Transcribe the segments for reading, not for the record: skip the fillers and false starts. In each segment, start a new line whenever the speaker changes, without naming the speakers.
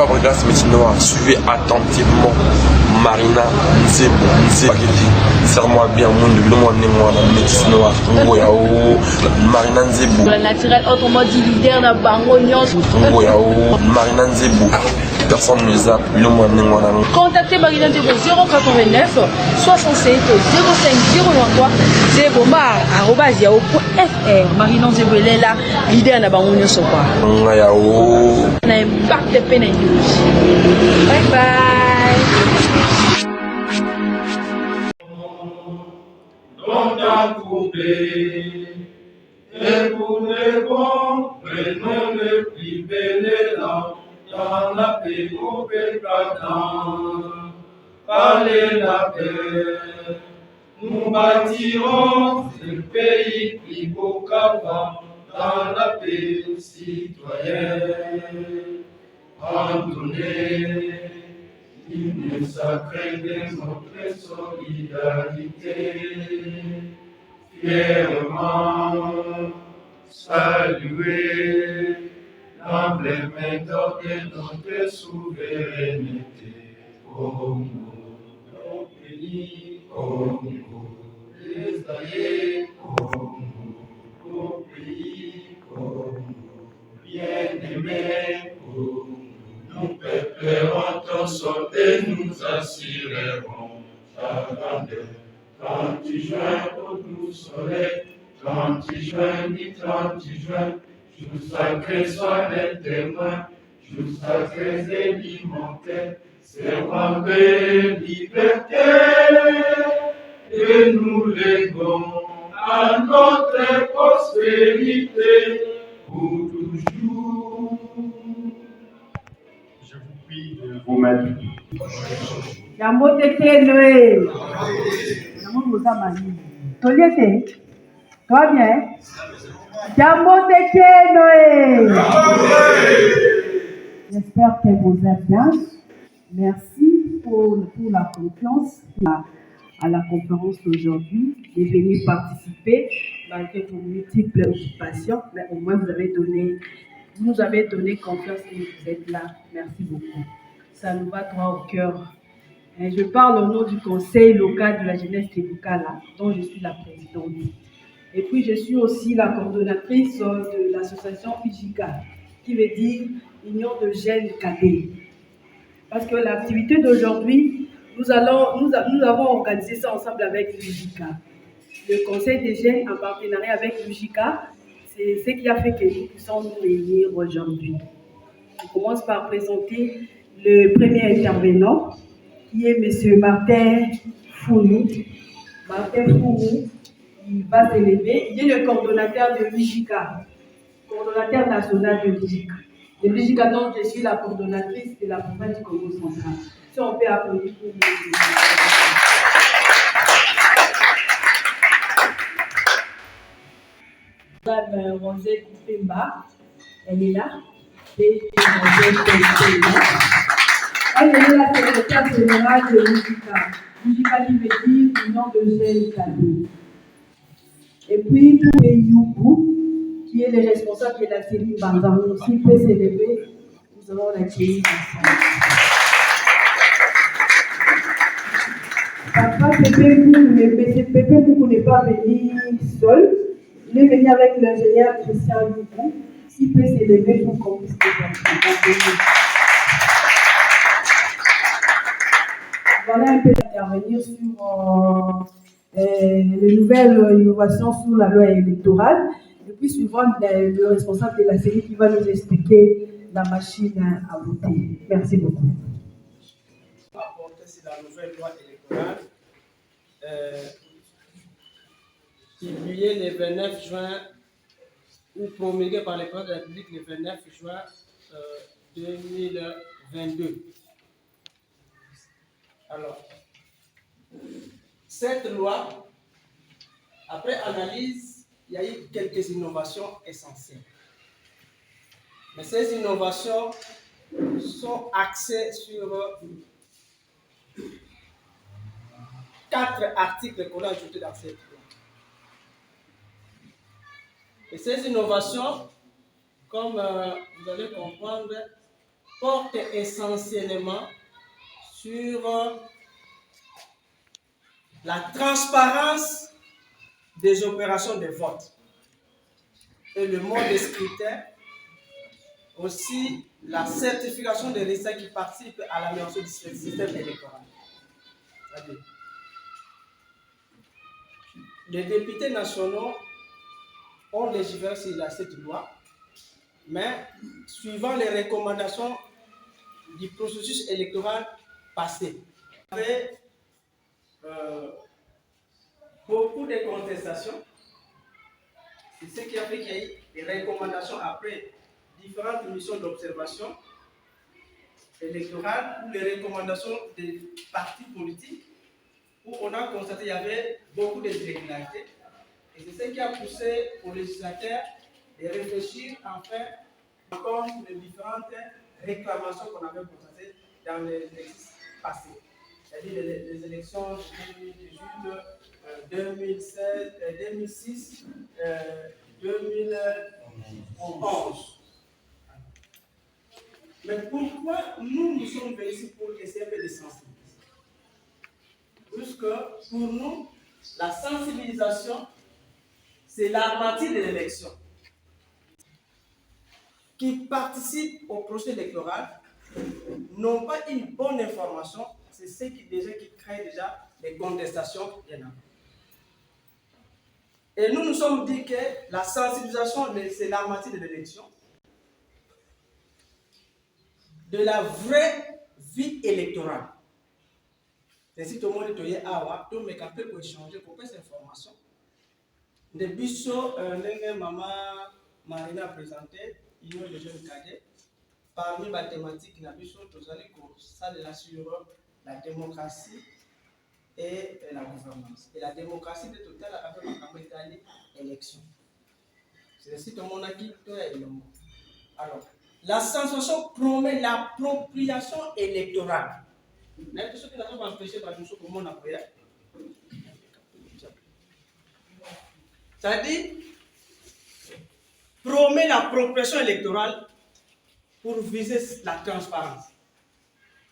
Fabregas Métinois, suivez attentivement Marina Nzebo Nzebageti. Serre-moi bien, moi métis noir. Marina Nzebo.
Le naturel, autrement dit leader dans Bango Nyos.
Marina Nzebo. Personne ne zappe,
Contactez Marina Nzebo 089 67 05 093 zebomar@yahoo.fr. Marina Nzebo elle est là, leader dans Bango Nyos. On a un bac de peine. Bye bye.
Dans ta coupée, et pour les bons, prenons le plus bel élan, dans la paix au pécatant. Allez la paix, nous bâtirons ce pays plus beau qu'avant, dans la paix citoyenne. Pardonnez. L'hymne sacré de notre solidarité, fièrement saluer l'emblémateur de notre souveraineté. Congo, nos pays, Congo, les alliés, Congo, nos pays, Congo, bien-aimés, Congo. Nous peuplерons ton sol et nous assurerons ta grandeur. 30 juin au doux soleil, 30 juin, dit 30 juin, jour sacré soit les témoins, jour sacré élémentaire, servant de liberté, et nous léguons à notre prospérité pour toujours.
Vous mettre.
Yambo teke noé. Yambo moza mani. Toliete. Toi bien. Yambo teke noé. J'espère que vous êtes bien. Merci pour la confiance à la conférence d'aujourd'hui de venir participer malgré vos multiples occupations. Mais au moins vous nous avez donné confiance et vous êtes là. Merci beaucoup. Ça nous va droit au cœur. Et je parle au nom du conseil local de la jeunesse Tébukala, dont je suis la présidente. Et puis je suis aussi la coordonnatrice de l'association FIJICA, qui veut dire Union de jeunes cadets. Parce que l'activité d'aujourd'hui, nous avons organisé ça ensemble avec FIJICA. Le conseil des jeunes en partenariat avec FIJICA, c'est ce qui a fait que nous puissions nous réunir aujourd'hui. Je commence par présenter le premier intervenant, qui est M. Martin Founou. Martin Founou, il va s'élever. Il est le coordonnateur de l'UJICA, coordonnateur national de l'UJICA. De l'UJICA, donc je suis la coordonnatrice de la province du Congo central. Si on peut applaudir pour nous. Madame Rosette Pemba, elle est là. Elle est la secrétaire générale de l'UJICA. l'UJICA qui veut dire Union de jeunes cadets. Et puis pour Youbou, qui est le responsable de la série Banzamou, s'il peut s'élever, nous allons l'accueillir ensemble. Papa Pépé Moukou n'est pas venu seul. Il est venu avec l'ingénieur Christian Youbou. S'il peut s'élever pour qu'on puisse le. Voilà un peu d'intervenir sur les nouvelles innovations sur la loi électorale. Et puis suivant le responsable de la série qui va nous expliquer la machine à voter. Merci beaucoup.
Apporter sur la nouvelle loi électorale publiée le 29 juin ou promulguée par le président de la République le 29 juin 2022. Alors, cette loi, après analyse, il y a eu quelques innovations essentielles. Mais ces innovations sont axées sur 4 articles qu'on a ajoutés dans cette loi. Et ces innovations, comme vous allez comprendre, porte essentiellement sur la transparence des opérations de vote et le mode de scrutin, aussi la certification des résultats qui participent à l'amélioration du système électoral. C'est-à-dire, les députés nationaux ont légiféré sur cette loi, mais suivant les recommandations du processus électoral passé. Il y avait beaucoup de contestations. C'est ce qui a fait qu'il y a eu des recommandations après différentes missions d'observation électorale ou les recommandations des partis politiques où on a constaté qu'il y avait beaucoup d'irrégularités. Et c'est ce qui a poussé aux législateurs de réfléchir enfin encore sur les différentes réclamations qu'on avait constatées dans les exercices passés. C'est-à-dire les élections de 2018, 2016, 2006, 2011. Mais pourquoi nous sommes venus ici pour essayer de sensibiliser? Puisque pour nous, la sensibilisation, c'est l'armature de l'élection. Qui participent au processus électoral n'ont pas une bonne information, c'est ce qui crée déjà des contestations bien avant. Et nous nous sommes dit que la sensibilisation, c'est l'armature de l'élection, de la vraie vie électorale. Et si tout le monde est à tout le monde peut échanger pour cette information. De biso, maman Marina a présenté, il y a des jeunes cadets. Parmi les thématiques, nous avons sur la démocratie et la gouvernance. Et la démocratie de total avec l'élection. C'est ainsi que tout le monde a dit tout est le mot. Alors, la sensibilisation promet l'appropriation électorale. Même ceux qui n'ont pas empêché par nous, comment on a fait. C'est-à-dire, promet l'appropriation électorale pour viser la transparence.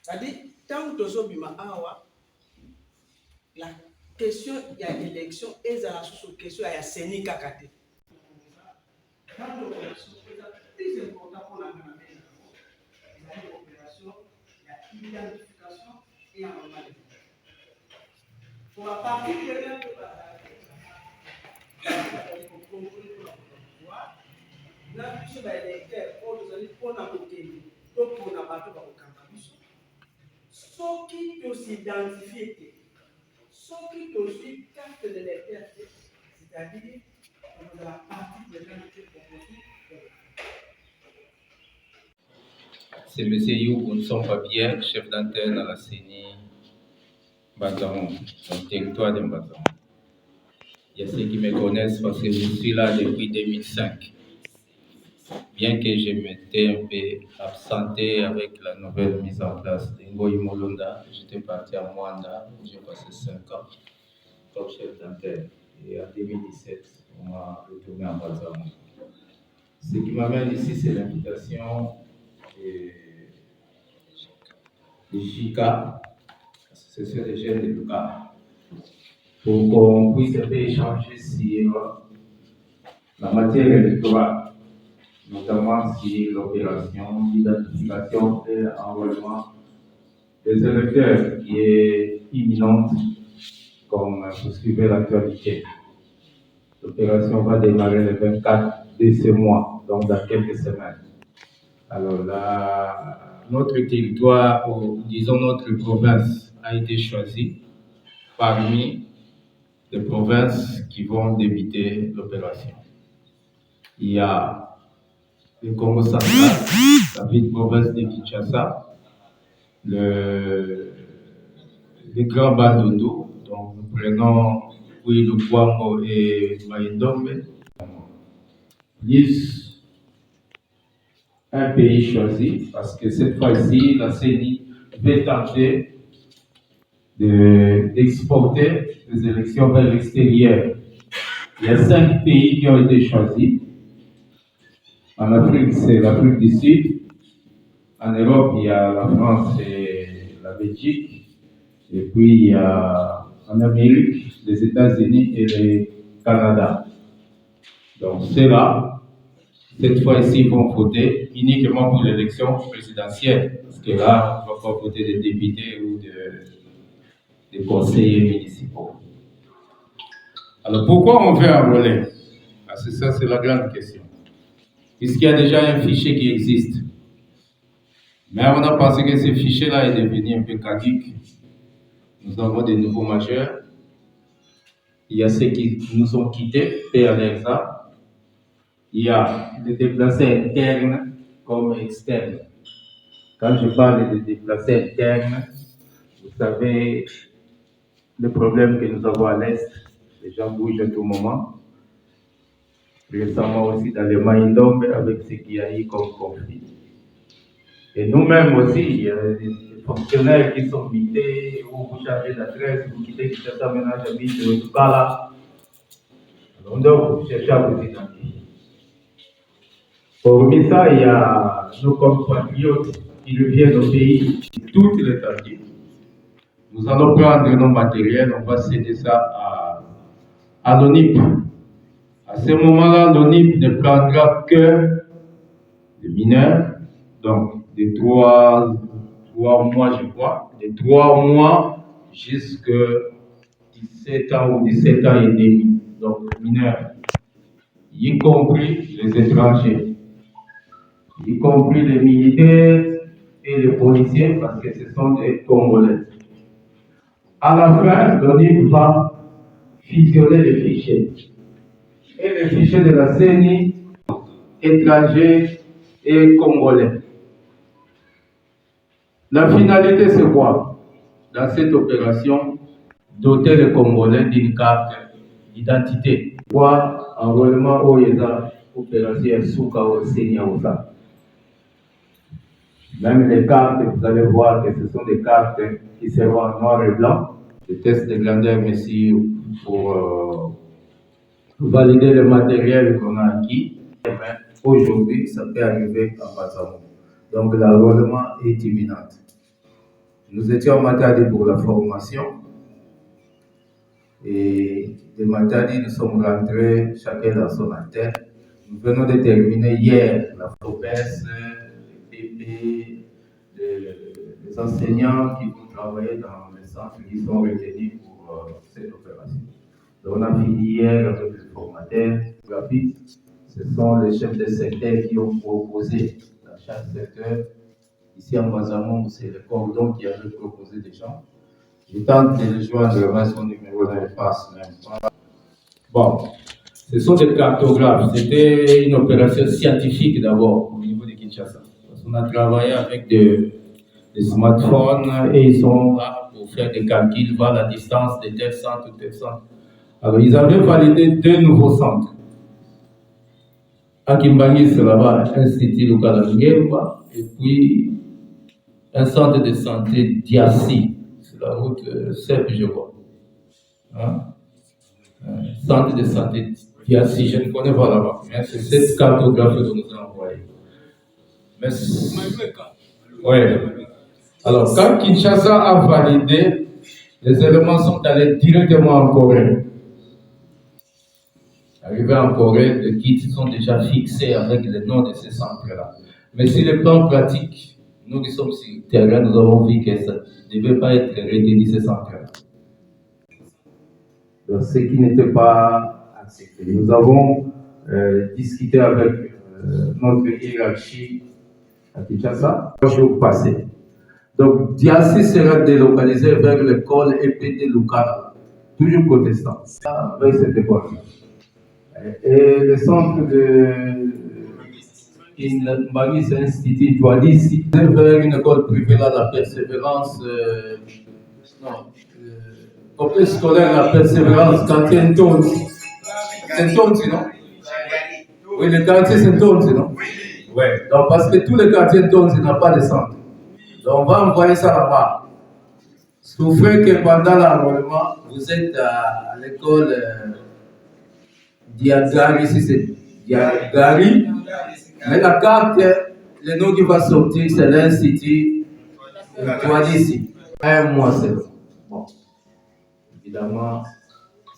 C'est-à-dire, tant que la question, il y a l'élection et la question, il y a Séni Kakate. Dans l'opération, c'est très important pour la opération, il y a l'identification et un moment de vie. Pour la partie de ceux qui s'identifient, ceux qui aussi carte de l'électeur, c'est-à-dire la partie de l'électeur.
C'est M. Yougounson Fabier, chef d'antenne à la CENI Bazaron, dans le territoire de Bazaron. Il y a ceux qui me connaissent parce que je suis là depuis 2005. Bien que je m'étais un peu absenté avec la nouvelle mise en place de Ngoyi Molonda, j'étais parti à Mwanda, où j'ai passé 5 ans comme chef d'antenne. Et en 2017, on m'a retourné à Bazaron. Ce qui m'amène ici, c'est l'invitation de JICA, l'association des jeunes de Lucas, pour qu'on puisse un peu échanger sur la matière électorale, notamment sur l'opération d'identification et enrôlement des électeurs qui est imminente, comme vous suivez l'actualité. L'opération va démarrer le 24 de ce mois, donc dans quelques semaines. Alors là, notre territoire, ou disons notre province, a été choisie parmi les provinces qui vont débuter l'opération. Il y a le Congo central, la ville province de Kinshasa, le Grand Bandundu, donc nous prenons le Kwango et Maïndombe, plus un pays choisi, parce que cette fois-ci, la CENI va tenter d'exporter les élections vers l'extérieur. Il y a 5 pays qui ont été choisis. En Afrique, c'est l'Afrique du Sud, En Europe, il y a la France et la Belgique. Et puis, il y a en Amérique, les États-Unis et le Canada. Donc, ceux-là, cette fois-ci, vont voter uniquement pour l'élection présidentielle. Parce que là, on ne va pas voter des députés ou des conseillers municipaux. Alors, pourquoi on veut un relais? Parce que ça, c'est la grande question. Puisqu'il y a déjà un fichier qui existe. Mais on a pensé que ce fichier-là est devenu un peu caduc. Nous avons des nouveaux majeurs. Il y a ceux qui nous ont quittés, paix à l'exa. Il y a des déplacés internes comme externes. Quand je parle de déplacés internes, vous savez le problème que nous avons à l'Est. Les gens bougent à tout moment. Récemment aussi dans le Maïndombe avec ce qu'il y a eu comme conflit. Et nous-mêmes aussi, il y a des fonctionnaires qui sont quittés, ou vous changez d'adresse, vous quittez Kinshasa, maintenant j'habite au Dukala. Alors donc, vous cherchez à vous identifier. Hormis ça, il y a nos compatriotes qui reviennent au pays, toutes les tarifs. Nous allons prendre nos matériels, on va céder ça à l'ONIP. À ce moment-là, l'ONIP ne prendra que les mineurs, donc de 3 mois, je crois, de 3 mois jusqu'à 17 ans ou 17 ans et demi, donc mineurs, y compris les étrangers, y compris les militaires et les policiers, parce que ce sont des Congolais. À la fin, l'ONIP va fusionner les fichiers. Et les fichiers de la CENI, étrangers et congolais. La finalité, c'est quoi? Dans cette opération, doter les Congolais d'une carte d'identité. Quoi? Enrôlement au ESA, opération Souka au CENI Aoussa. Même les cartes, vous allez voir que ce sont des cartes qui seront en noir et blanc. Des tests de grandeur, mais si pour valider le matériel qu'on a acquis. Aujourd'hui, ça peut arriver en Bassamo. Donc, l'enrôlement est imminent. Nous étions en Matadi pour la formation. Et de Matadi, nous sommes rentrés chacun dans son antenne. Nous venons de terminer hier la FOPES, les PP, les enseignants qui vont travailler dans les centres qui sont retenus pour cette opération. On a fini hier avec les formateurs graphiques. Ce sont les chefs de secteur qui ont proposé dans chaque secteur. Ici en Bazamon, c'est le cordon qui avait proposé des gens. Je tente de le joindre, mais son numéro ne passe même pas. Bon, ce sont des cartographes. C'était une opération scientifique d'abord au niveau de Kinshasa. Parce qu'on a travaillé avec des smartphones et ils sont là pour faire des calculs, voir la distance de tel centre ou tel centre. Alors, ils avaient validé 2 nouveaux centres. À Kimbangui, c'est là-bas, Institut Lukalangemba, et puis un centre de santé Diassi, c'est la route CEP, je vois. Hein? Centre de santé Diassi, je ne connais pas là-bas, mais c'est cette cartographie que nous avons envoyée. Mais ouais. Alors, quand Kinshasa a validé, les éléments sont allés directement en Corée. Arrivé en Corée, les kits sont déjà fixés avec les noms de ces centres-là. Mais sur le plan pratique, nous qui sommes sur le terrain, nous avons vu que ça ne devait pas être retenu ces centres-là. Donc, ce qui n'était pas accepté. Nous avons discuté avec notre hiérarchie à Kinshasa, le jour passé. Donc, Diassi sera délocalisé vers l'école EPT Lukala, toujours protestant, avec cette école. Et le centre de Kimbangui, c'est l'Institut Douadissi, vers une école privée là, la Persévérance, complexe scolaire, la Persévérance, quartier Ntonzi. C'est Ntonzi, non? Oui, le quartier c'est Ntonzi, non? Oui. Donc, parce que tous les quartiers Ntonzi n'ont pas de centre. Donc, on va envoyer ça là-bas. Souffrez que pendant l'enrôlement, vous êtes à l'école Diagari, ici c'est Diagari, mais la carte le nom qui va sortir, c'est l'Institut Touadissi. Un mois seulement. Bon, évidemment,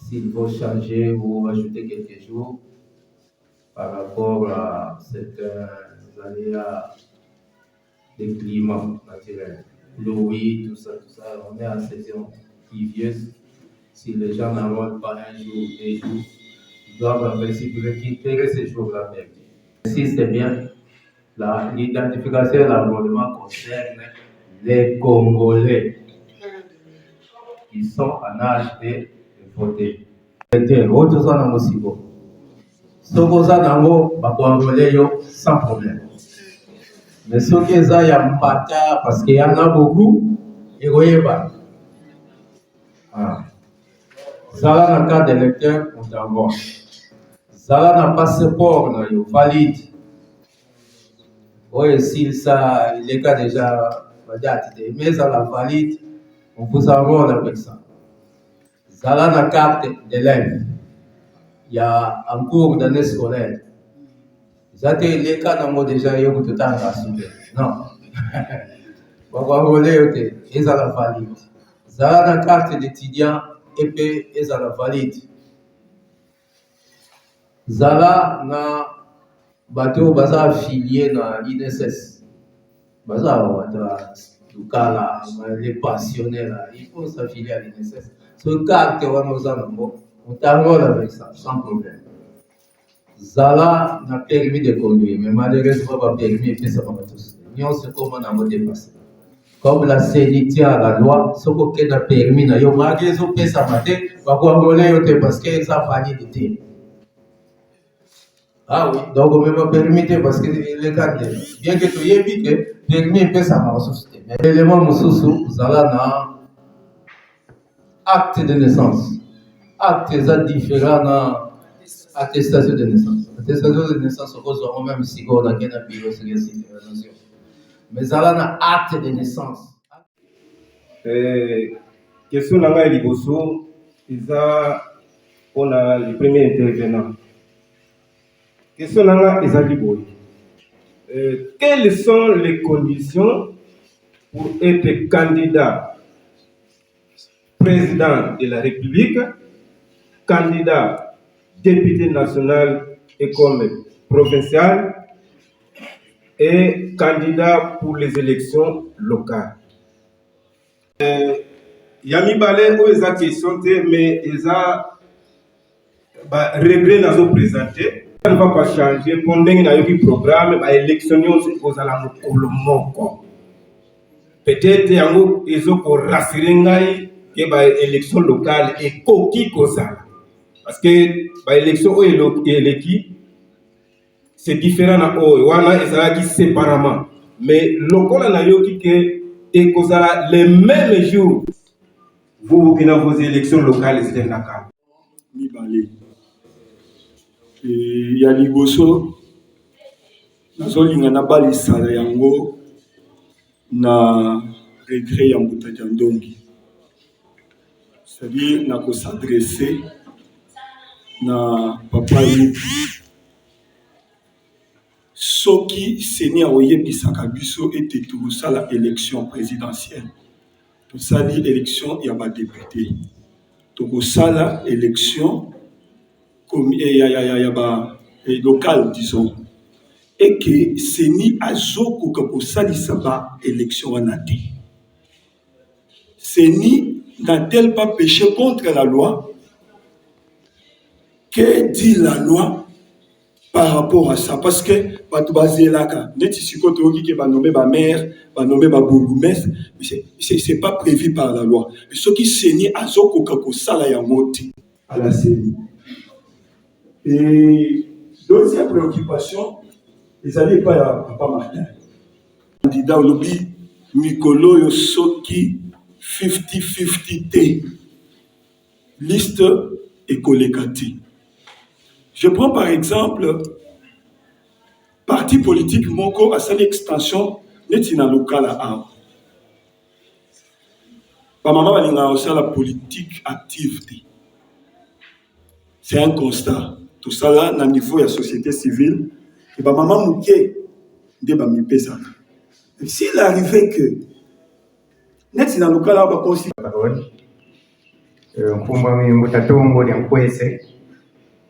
s'il faut changer ou ajouter quelques jours par rapport à certains aléas des climats naturels, l'eau, tout ça, on est en saison pluvieuse. Si les gens n'enrôlent pas un jour, 2 jours, ils doivent en principe récupérer ces jours-là même. Si c'est bien, l'identification et l'enrôlement concerne les Congolais qui sont en âge de voter. Autres sont aussi beaux. Ceux qui sont enrôlés sans problème. Mais ceux qui sont en bataille, parce qu'il y en a beaucoup, ils ne voient pas. Zala na carte d'électeur, on t'envoie. Zala na passeport, valide. Oui, s'il ça, il est déjà validé. Mais Zala valide, on vous envoie avec ça. Zala na carte d'élève. Il y a un cours d'année scolaire. Zate les cas n'ont déjà eu tout le temps à suivre. Non. On va rouler, ils ont la valide. Zala na carte d'étudiant. Et puis, ils ont la valide. Zala na bateau baza affilié na l'INSS. Baza là, les passionnés là, il faut s'affilier à l'INSS. Ce carte on t'enrôle avec ça, sans problème. Zala n'a permis de conduire, mais malheureusement pas permis et puis ça va pas tous. Nous c'est comment on a dépassé. Comme la sénité à la loi, ce qu'on a permis, il y a malgré ça, ça va être parce que ça validité. Ah oui, donc on m'a permis parce que les cas, bien que tu aies vu que permis et ça m'a ressuscité. Mais l'élément Moussoussou, Zala n'a acte de naissance. Acte différent dans attestation de naissance. Attestation de naissance, on pose même si on a qu'un bureau, c'est la notion. Mais Zala n'a acte de naissance.
Question nanga liboso, on a le premier intervenant. Question nanga liboso. Quelles sont les conditions pour être candidat président de la République, candidat député national et comme provincial, et candidat pour les élections locales? Yami Balé, où ils ont question, mais ils ont réglé dans le présenté. On ne va pas changer. Pendant qu'il y a eu un programme, l'élection, aux alamous, peut-être ils ont rassuré que l'élection locale est coquille comme ça. Parce que l'élection est c'est différent. Ils ont dit séparément. Mais local, on a dit que et les mêmes jours, vous qui dans vos élections locales, c'était Dakar.
Il y a liboso, nazolinga na bali sala yango na regret ya Mbutaja Ndongi. C'est-à-dire na ko s'adresser na papa Yuki. Soki seni oyebisaka biso ete tokosala élection présidentielle, tosali élection ya badéputé, tokosala élection locale, disons, et que seni azokoka kosalisa ba élection wana te. Seni n'a-t-elle pas péché contre la loi? Que dit la loi par rapport à ça? Parce que c'est pas prévu par la loi. Mais ce qui saignait à Zokokako Salayamoti à la CENI. Et deuxième préoccupation, ils n'allaient pas à Papa Martin. Candidat au lobby, Mikolo Yosoki 50-50 T. Liste et Kolekati. Je prends par exemple parti politique Moko à cette extension netina local à Am. Par maman balinga aussi la politique active. C'est un constat. Tout ça là, au niveau de la société civile, et par maman mouké nde bamipesaka. S'il arrivait que net dans le cas là on considère
Mfumba Mutatongo de Nkwese,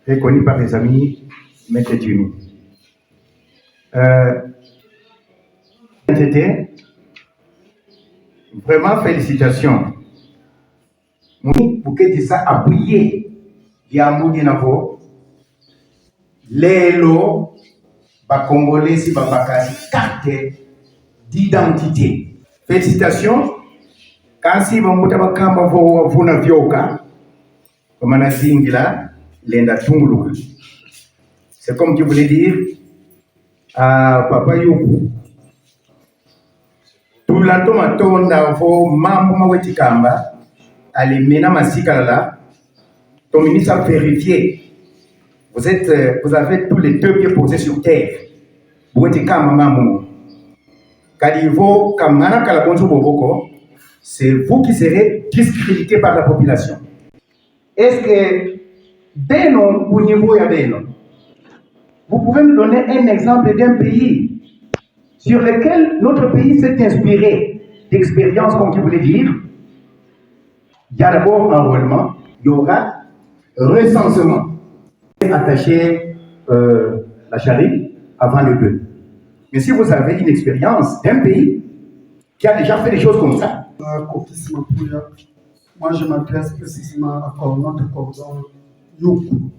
reconnu par les amis Maître Tuni. Vraiment félicitations. Vous qui ça appuyé, il y a un navo, l'élo, ba congolais si ba bakasi carte d'identité. Félicitations. Quand si vous avez un vioka, comme on a dit, c'est comme tu voulais dire à Papa Yoko. Tout l'antomaton d'avo mambo mawetikamba, allez mena masikala, ton ministre a vérifié. Vous avez tous les deux pieds posés sur terre. Vous êtes comme maman. Kadivo, kamana kalabonjo boboko. C'est vous qui serez discrédité par la population. Est-ce que, Beno, au niveau de Beno, vous pouvez nous donner un exemple d'un pays sur lequel notre pays s'est inspiré d'expériences, comme tu voulais dire? Il y a d'abord enrôlement, il y aura recensement. Attacher la charrue avant le bœuf. Mais si vous avez une expérience d'un pays qui a déjà fait des choses comme ça,
moi, je m'adresse précisément à notre cordon Youkou.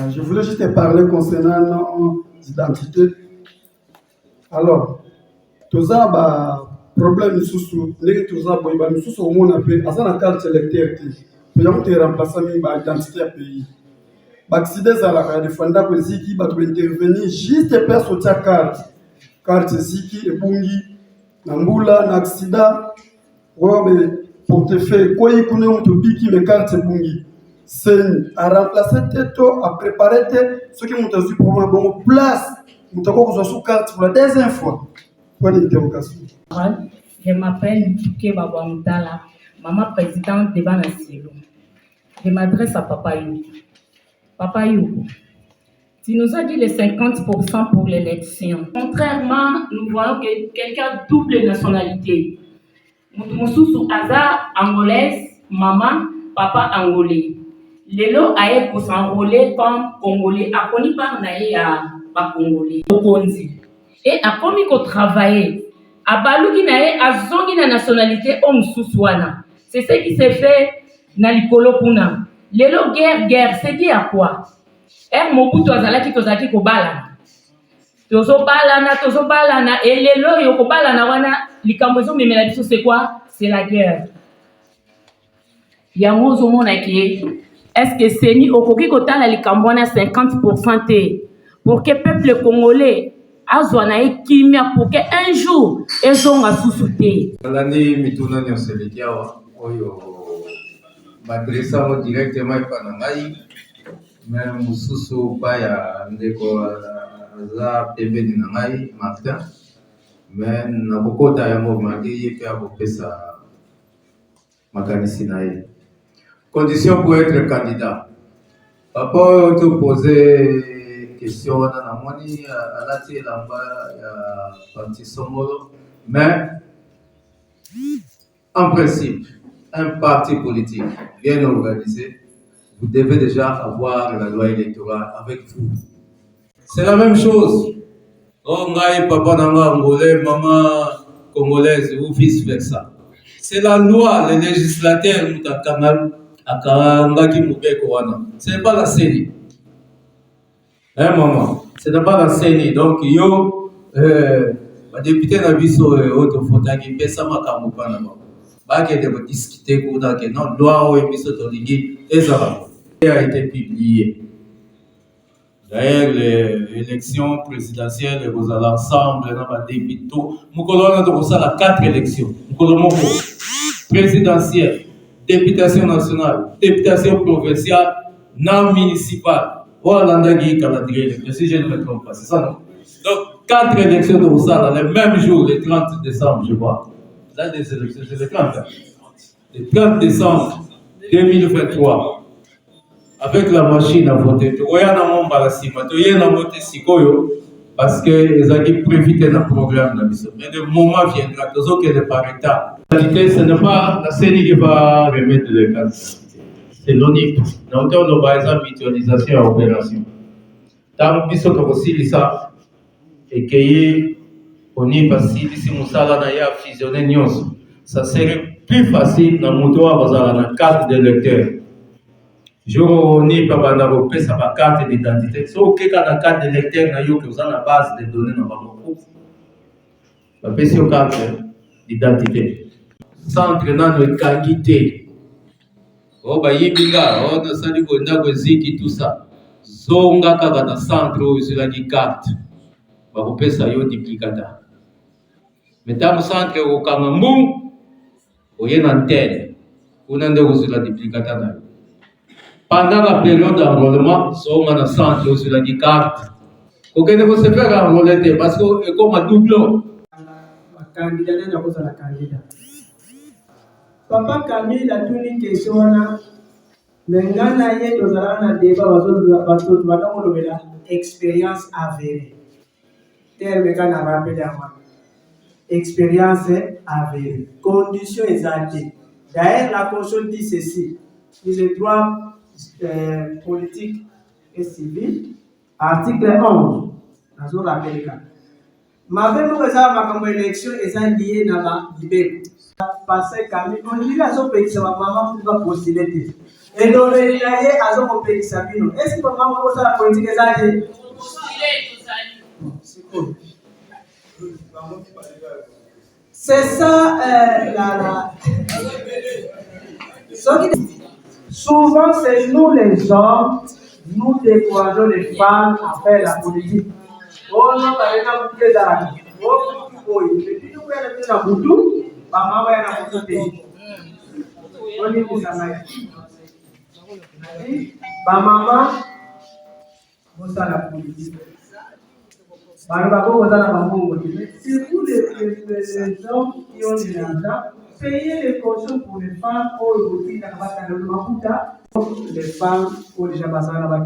Je voulais juste te parler concernant nos identités. Alors, tout ça, problème, nous sommes au monde, à la carte électeur, nous avons remplacé l'identité à pays. Accident à la défendre que Ziki va intervenir juste pour sortir carte Ziki et Bungi. Nambula, n'accident, pour te faire quoi, il connaît un tobiki, mais carte bungi. C'est à remplacer Teto, à préparer ce qui m'ont dit pour moi, bon, place, nous avons sous carte pour la deuxième fois. Point d'interrogation.
Je m'appelle Tuke Babamdala, maman présidente de Banasilo. Je m'adresse à Papa You. Papa You, tu nous as dit les 50% pour l'élection. Contrairement, nous voyons que quelqu'un double nationalité. Moussou Aza angolaise, maman, papa angolais. Lelo aye pour s'enrôler comme congolais, a connu par naïe à congolais. Et a commis qu'on travaille. A balouki naïe a zongi na nationalité om sousouana. C'est ce qui s'est fait na likolo puna. Lelo guerre, c'est dit à quoi? Mobutu azalaki tozaki kobalana. Tozobalana et lelo yo kobalana wana likambo ezo memela biso c'est quoi? C'est la guerre. Yango zo mona ki est-ce que seni okoki kotala likambo wana 50% te pour que peuple congolais azwana ekimia pour que un jour ezonga susu te.
Landi mituna nyose lekiawa oyo madresa mo directement pa na ngai. Mais mususu baya ndeko za pembeni na ngai Martin mais na bokota ya mouvement ye pe abopesa makanisi na ye. Condition pour être candidat. Papa te poser question na moni alati lamba ya parti Somolo mais en principe un parti politique bien organisé, vous devez déjà avoir la loi électorale avec vous. C'est la même chose. Oh, papa nanga angolais, maman congolaise ou vice versa. C'est la loi, les législateurs ce n'est pas la CENI. Hein, maman? Ce n'est pas la CENI. Donc, yo, député n'a vu sur Autofota qui fait ça, ma campagne. Bah, qui est discuté pour que non, loi ou épisode de l'Igui, et ça a été publié. D'ailleurs, l'élection présidentielle, vous allez ensemble dans la député. Nous avons 4 élections. Nous avons présidentielle, députation nationale, députation provinciale, non municipale. Voilà le calendrier, si je ne me trompe pas, c'est ça, non? Donc, 4 élections de Roussala, le même jour, le 30 décembre, je vois. Là, des élections, c'est le 30. Le 30 décembre 2023. Avec la machine à voter, tu vois, il y a un monde à la cime, tu y a un vote sikoyo, parce que les ont prévu un programme dans le mais le moment viendra, tous autres qui ne par état. Ce n'est pas la CENI qui va remettre les cartes, c'est l'ONIP. Donc on a une mutualisation à opération. Tant que nous aussi ça et que ONIP si Moussala n'a fusionné, ça serait plus facile dans le monde à la carte d'électeur. Je n'ai pas de carte d'identité. Si vous avez une carte d'électeur, vous avez une base de données dans votre groupe. Vous avez une carte d'identité. Centre dans le qualité. Oh, bah, il y a un centre tout ça. Zonga kaka centre où la carte. Bah, vous pouvez ça yo duplicata. Mais dans le centre au Kamambou, vous avez une antenne. Vous avez la duplicata. Pendant la période d'enrôlement, on a un centre sur la carte. Vous ne se faire enrôler parce que c'est comme un doublon.
Candidat n'a pas la candidat. Papa Camille a tout une question. Mais quand on a un débat, on a expérience avérée. Terme qu'on a rappelé avant. Expérience avérée. Conditions exaltées. D'ailleurs, la Constitution dit ceci. Les droits politiques et civils, article 11. Je vous rappelle ça. Ma femme ma élection est liée à la liberté. Parce que on dit à son pays, c'est ma maman qui va postuler. Et donc, il y a à son pays, ça vient. Est-ce que maman va la politique est liée? C'est cool. C'est ça, souvent, c'est nous les hommes, nous décourageons les femmes à faire la politique. Oh non, tu as beaucoup de gens. Oh, il fait tout le monde. Maman va y avoir pays. On dit que ça va être. Maman, vous avez la politique. C'est tous les hommes qui ont de l'argent. Payer les cautions pour les femmes aujourd'hui, les femmes ont déjà passé à la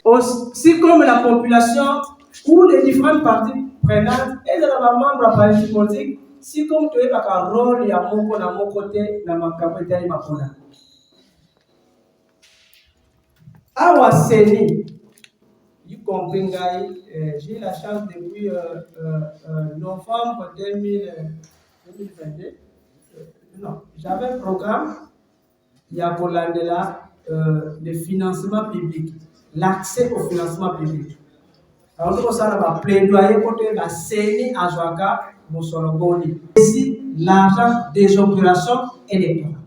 aussi comme la population ou les différentes parties prenantes et de la membre à parti politique, si comme tu es un rôle, il y a mon côté, dans ma capitale, ma pona. Awa Seni, you compris, j'ai la chance depuis novembre 2022. Non, j'avais un programme, il y a pour l'année-là, le financement public, l'accès au financement public. Alors, nous avons plaidoyer pour que la CENI à Joaga, Mossologoni. Ici, l'argent des opérations électorales.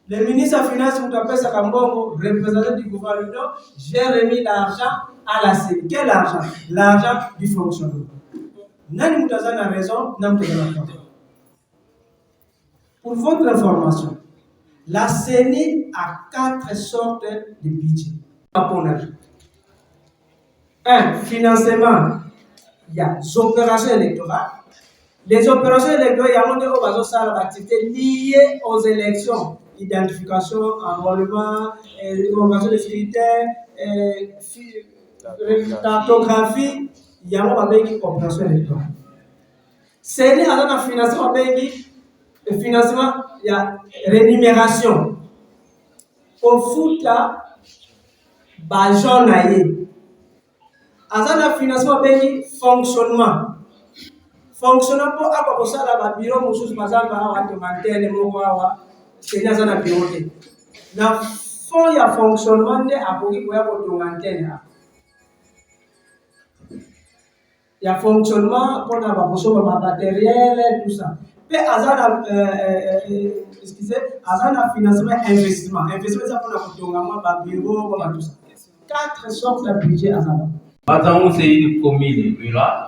Le ministre des Finances, Moutapé Sakambongo, représentant du gouvernement, j'ai remis l'argent à la CENI. Quel argent? L'argent du fonctionnement. Nani Moutazan a raison, n'a pas raison. Pour votre information, la CENI a 4 sortes de budgets. Un, financement. Il y a des opérations électorales. Les opérations électorales, il y a des activités liées aux élections. Identification, enrôlement, convocation des critères, cartographie, il y a des opérations électorales. CENI a un financement, le financement, il y a rémunération. Au foot, là, Bajon Naye. Azana financement béni fonctionnement. Fonctionnement pour avoir ça là bas bureau musus mazamba wa demandele moko wa c'est azana bureau. Na fond ya fonctionnement de apoki kwa ko demandele. Ya fonctionnement pour na ba poso ba matériel tout ça. Mais azana excusez, azana financement investissement. Investissement ça pour na ko demandele ba bureau ba tout ça. 4 sortes de budget azana.
Matamou, c'est une commune rurale.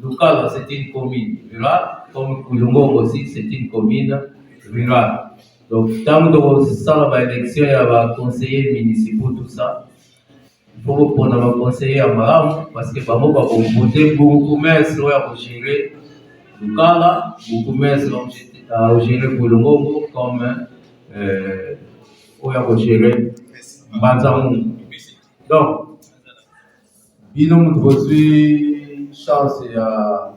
Lukala, c'est une commune rurale. Comme Kulungongo aussi, c'est une commune rurale. Donc, tant que ça va élection, il y a des conseillers municipaux, tout ça. Il faut prendre un conseiller à Maram, parce que Bamo va voter beaucoup de commerces pour gérer Lukala, beaucoup de commerces pour gérer Kulungongo, comme pour gérer Matamou. Donc, bino mutu bozwi chance ya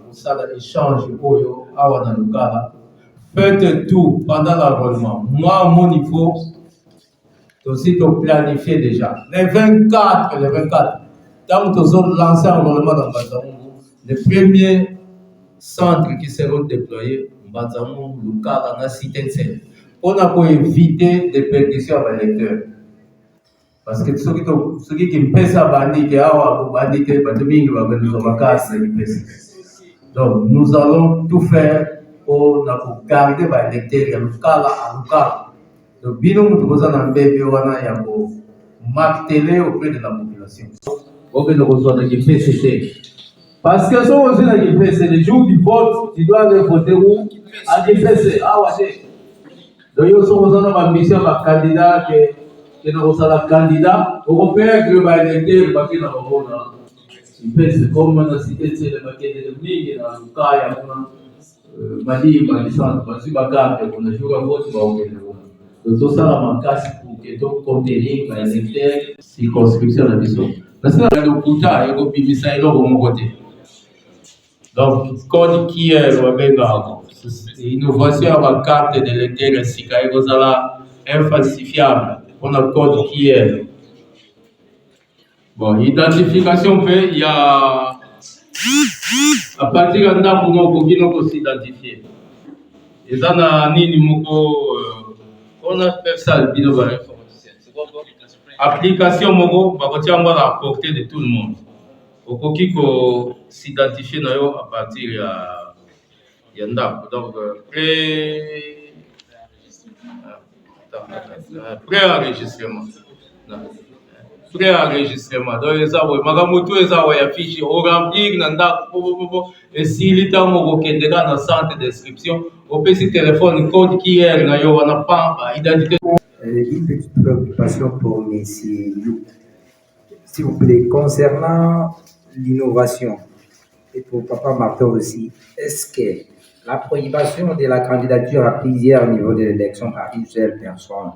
kosala échange oyo awa na lokala. Faites tout pendant l'enrôlement. Moi, à mon niveau, aussi de planifier déjà. Les 24, tant que nous avons lancé l'enrôlement dans Bazamou, les premiers centres qui seront déployés, Bazamou, Lokala, dans la cité, on a pour éviter des percussions à l'électeur. Parce que ceux qui me pèsent à bandit, qui ont bandit, qui ont donc nous allons tout faire pour garder l'électeur local à local. Donc, bien nous devons en bébé marteler auprès de la population. Ok, nous reçoit dans le PCT. Parce que si on est dans le PCT, le jour du vote, tu dois aller voter où? À l'IPC. Ah ouais. Donc, nous sommes dans la mission de candidat qui nous reçoit la candidat européen qui va électer le paquet dans le monde. IPC, comme on a cité, c'est le paquet de l'ennemi, dans le cas, Mali, Malissan, Mali, Bakar, on a joué à vote, donc tout ça, la casse pour que tout contenir les électeurs, circonscription à la mission. Parce que le Kouta, il y a un bimisa et l'autre mon côté. Donc, code qui est le Benga, innovation à la carte de l'électeur, c'est qu'il y a infalsifiable. On a code qui est. Bon, identification, il y a. À partir de là, on peut s'identifier. Et ça, on a fait ça, le bino informaticien. Application, on va à la portée de tout le monde. On peut s'identifier à partir de là. Donc, pré-enregistrement. Pré-enregistrement. Donc, les affiches, on remplit et si l'État est dans le centre d'inscription, on peut se téléphone code qui est on pas identité.
Une petite préoccupation pour M. Lou. S'il vous plaît, concernant l'innovation, et pour Papa Martin aussi, est-ce que la prohibition de la candidature à plusieurs niveaux de l'élection par une seule personne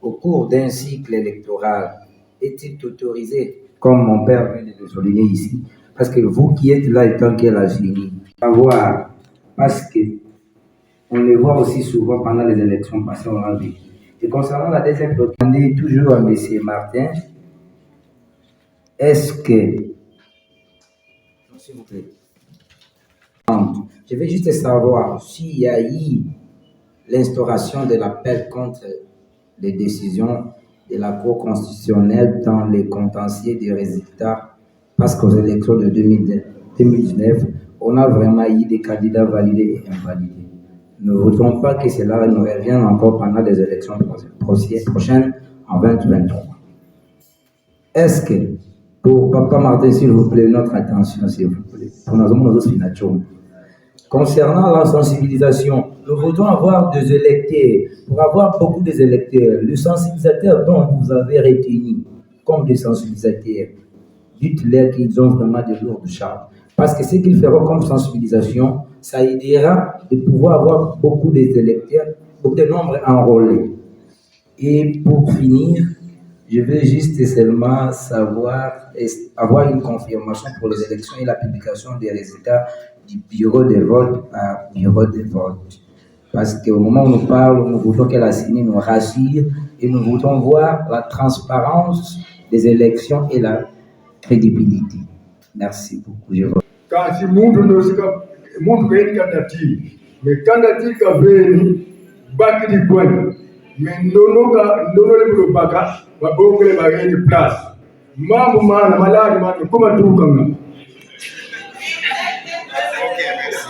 au cours d'un cycle électoral est-il autorisé, comme mon père vient de le souligner ici? Parce que vous qui êtes là, étant qu'elle a fini, savoir, parce que on le voit aussi souvent pendant les élections passées en Afrique. Et concernant la deuxième préoccupation, toujours à M. Martin, est-ce que, s'il vous plaît, je veux juste savoir s'il y a eu l'instauration de l'appel contre les décisions de la Cour constitutionnelle dans les contentieux des résultats, parce qu'aux élections de 2019, on a vraiment eu des candidats validés et invalidés. Ne voudrons pas que cela nous revienne encore pendant les élections prochaines en 2023. Est-ce que, pour Papa Martin, s'il vous plaît, notre attention, s'il vous plaît, pour nos signatures, concernant la sensibilisation, nous voudrons avoir des électeurs, pour avoir beaucoup d'électeurs, le sensibilisateur dont vous avez retenu comme des sensibilisateurs, dites-leur qu'ils ont vraiment de lourdes charges. Parce que ce qu'ils feront comme sensibilisation, ça aidera de pouvoir avoir beaucoup d'électeurs, beaucoup de nombres enrôlés. Et pour finir, je veux juste seulement avoir une confirmation pour les élections et la publication des résultats du bureau de vote par bureau de vote. Parce qu'au moment où nous parlons, nous voulons que la CENI nous rassure et nous voulons voir la transparence des élections et la crédibilité. Merci beaucoup.
Quand si mundu kwenye kandati, me kandati kaveni baki di kwenye, me ndono le bulo baka, wabongele bageni place. Mambo maana maladi maana kuma tuka nga.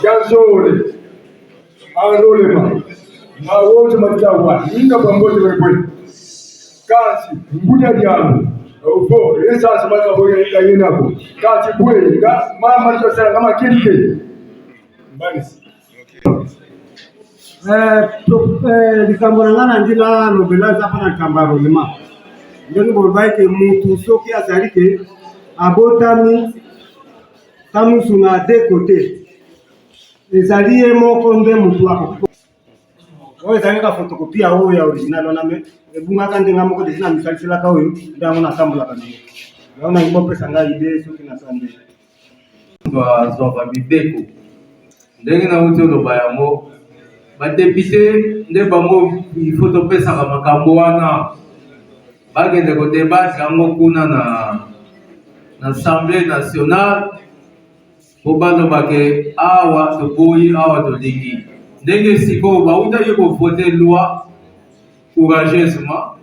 Ganzole, anolema, na wote matawa, ninga pambote wewe. Kasi mbuja diamu. Opo, esa semaka boya ikaina ko. Kati bwe, ga mama alisema kama kilike. Mbani.
Likambona ndila nobela hapa na kambaro lema. Ndio bobai ke mutu soki azalike abotami tamu suna de côté. Ezaliye moko nde mutu wako. Oyo zalika fotokopia oyo ya original ona me ebunga kande ngamo ko desina misalisela ka oyo ndango na sambula kana.
On a une personne idée sur qui n'a pas idée.
Bazwaka mibeko ndenge nauti oloba yango badepute nde bango ifo topesaka makambo wana bakende kodebate yango kuna na assemblée nationale po balobake awa toboyi awa tolingi ndenge sikoyo bautaki kovote loi courageusement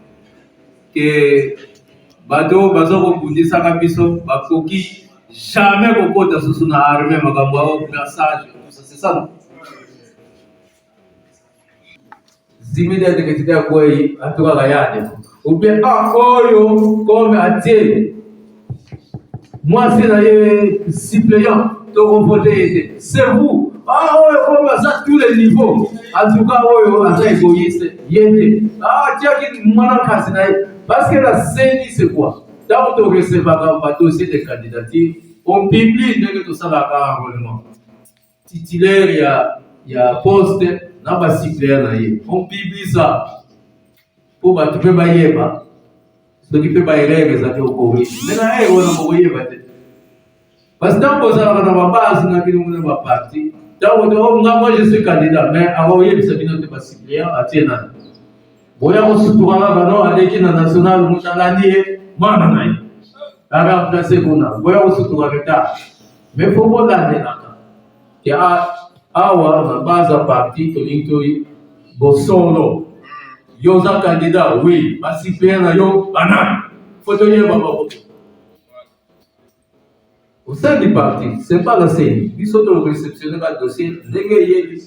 ke bato baza kobundisaka biso bakoki jamais kokota susu na armée makambo ya brassage c'est ça non zimida teketite ya kwei atukaka yade ubie oyo comme atie mwasi na ye suppléant tokovote ete c'est vous oyo comme aza tous les niveaux atuka oyo aza égoïste yete tiaki mwana kasi na ye parce que la CENI c'est quoi? Tant qu'on recevra un dossier de candidature, on publie dès que tout ça va avoir un enrôlement. Titulaire, il y a poste, n'a pas suppléant. On publie ça pour que tu peux pas y aller. Ce qui peut pas y aller, c'est au Corée. Mais on a envoyé. Parce que tant qu'on a la base, on a vu qu'on va partir. Moi je suis candidat, mais avant, il y a pas suppléant à Tiena. Boya osuturana bano aleki na national mutalani mana nai ara place kuna boya osuturana ta mais faut bon l'année là ya awa na base parti to lintori bosolo yo za candidat oui basi pena yo bana photo ye baba au sein du parti c'est pas la CENI biso to réceptionner le dossier ndenge ye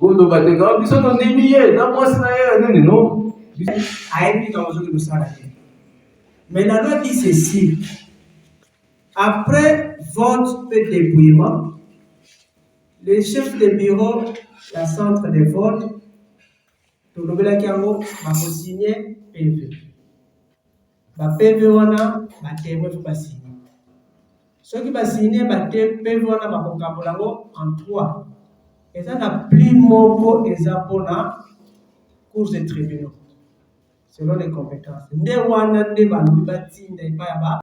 Gondo bateka biso to ndimiye na mwasi na ye nini no
ayebi ka ozoki kosala te. Mais la loi dit ceci: après vote et dépouillement, le chef de bureau, la centre de vote, tolobelaki yango bakosigner PV. Ba PV wana batémoin fo basigner. Soki basigner PV wana bakokambola yango en 3. Et ça n'a plus moko eza pona cours de tribunaux selon les compétences. Nde wana nde balobi batinda epai ya ba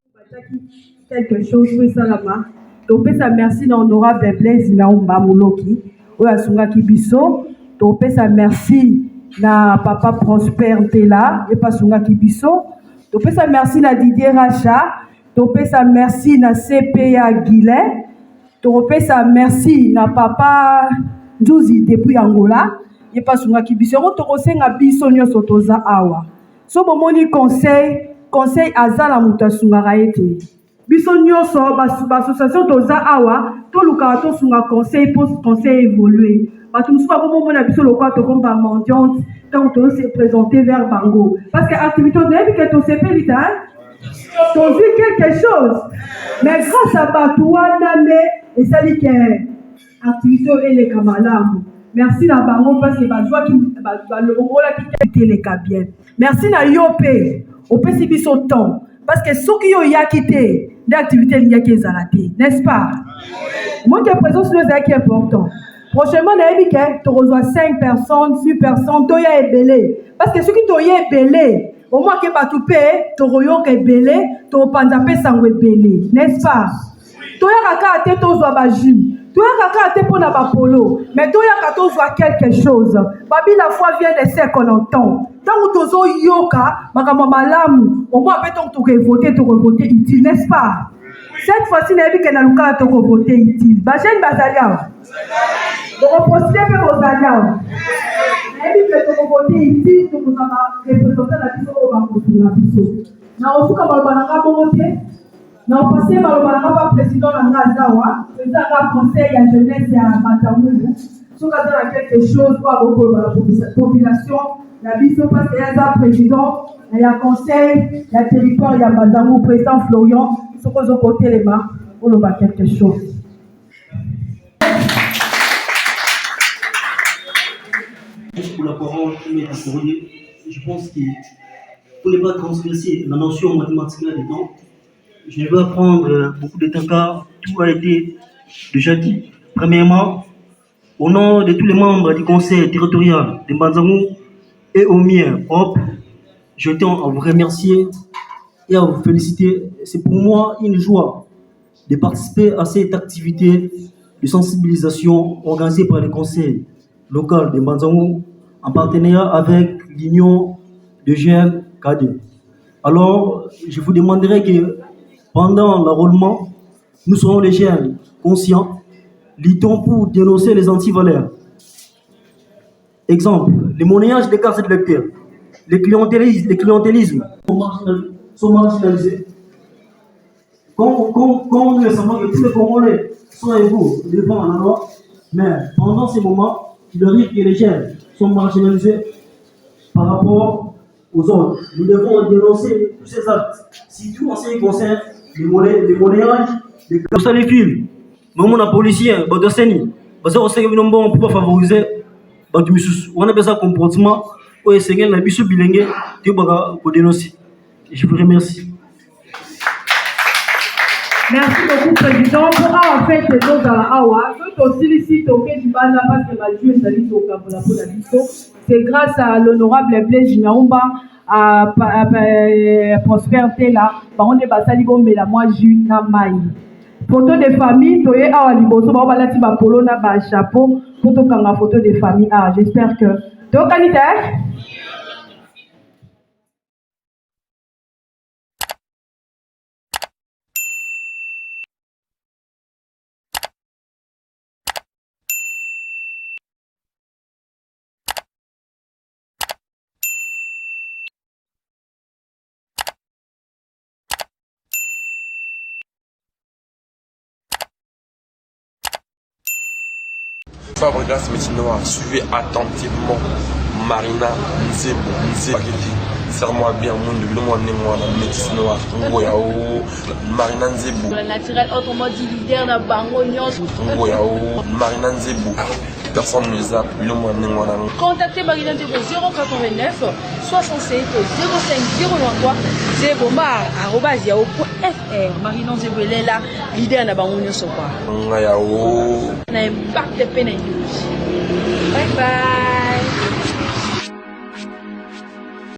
quelque chose pour salama. Topesa merci na honorable Blaise Naumba Mouloki oyo asungaki biso. Topesa merci na papa Prosper Ntela et pasungaki biso. Topesa merci na Didier Racha. Topesa merci na CPA Guilet. Topesa merci na papa Nduzi depuis Angola et pasungaki biso. Tokosenga biso nyonso toza awa. So bomoni conseil azala mutasungaka ete biso nyonso association toza awa toluka to sunga conseil pour conseil évoluer bato musu bakomona biso lokwa tokomba mendiante quand on se présenter vers bango parce que activité de que to sepeli ta to vu quelque chose mais grâce à bato wana ne esali que activité ele kamalamu. Merci na bango parce que bazwa ki balongola ki teleka bien. Merci na yope opesi biso temps parce que soki yo yakite d'activité l'ingaki ezalate, n'est-ce pas? Moi qui présence nous est important. Prochainement na ebike to reçoit 5 personnes, 6 personnes to ya ebele parce que soki to ya ebele au moins que batupe to royo ke ebele to panza pe sango ebele, n'est-ce pas? To ya kaka te to zo ba jus. Toi, kaka te pour na bapolo, mais toi, kato soit quelque chose. Babi la foi vient de ce qu'on entend. Tant que tozo yoka, makama malamu, au moins peut-on te revoter utile, n'est-ce pas? Cette fois-ci, n'a vu qu'elle a le cas de revoter utile. Bajen bazalia. Donc, postulez pour bazalia. N'a vu que te revoter utile, tu nous as représenté la biso au banco de la biso. Na osu kama bananga bongote. Na passé malobana président na Ngazawa, président du conseil ya jeunesse ya Matamulu. So ka dans quelque chose pour beaucoup la population la biso parce que ya président ya conseil ya territoire ya Matamulu président Florian so ko zo côté les mains pour le quelque chose.
Pour la parole, je pense qu'il ne faut pas transgresser la notion mathématique là-dedans. Je ne vais pas prendre beaucoup de temps car tout a été déjà dit. Premièrement, au nom de tous les membres du conseil territorial de Mbanzangou et au mien propre, je tiens à vous remercier et à vous féliciter. C'est pour moi une joie de participer à cette activité de sensibilisation organisée par le conseil local de Manzango en partenariat avec l'Union de jeunes cadets. Alors, je vous demanderai que pendant l'enrôlement, nous serons les jeunes conscients, luttons pour dénoncer les antivaleurs. Exemple, le monnayage des cartes de lecteurs, les clientélismes sont marginalisés. Comme nous le savons que tous les Congolais sont égaux devant la loi, mais pendant ces moments, il arrive que les jeunes sont marginalisés par rapport aux autres. Nous devons dénoncer tous ces actes. Surtout en ce qui concerne les monnayages, les films. Même les policiers, les policiers, parce qu'on ne peut pas favoriser on a besoin de comportement pour essayer de biso bilingue pour dénoncer. Je vous remercie.
Merci beaucoup, Président. Pour en fait, nous c'est grâce à l'honorable Blaise Nyaumba, à Prosper Tela, on est basali bombe la moi Juna Mai. Photo de famille, toye awa liboso ba balati ba polo na ba chapeau, photo kanga photo de famille. Ah, j'espère que to qualité.
Fabregas Métinois, suivez attentivement Marina Nzebo, serre-moi bien, Métis Noir, Marina Nzebo.
Naturel, autrement dit leader na bango nyonso.
Marina Nzebo. Personne ne zappe,
contactez Marina Nzebo 089 67 05 03 @yahoo.fr. Marina Nzebo est là, leader na bango nyonso kwa. Na impact de peine. Bye bye.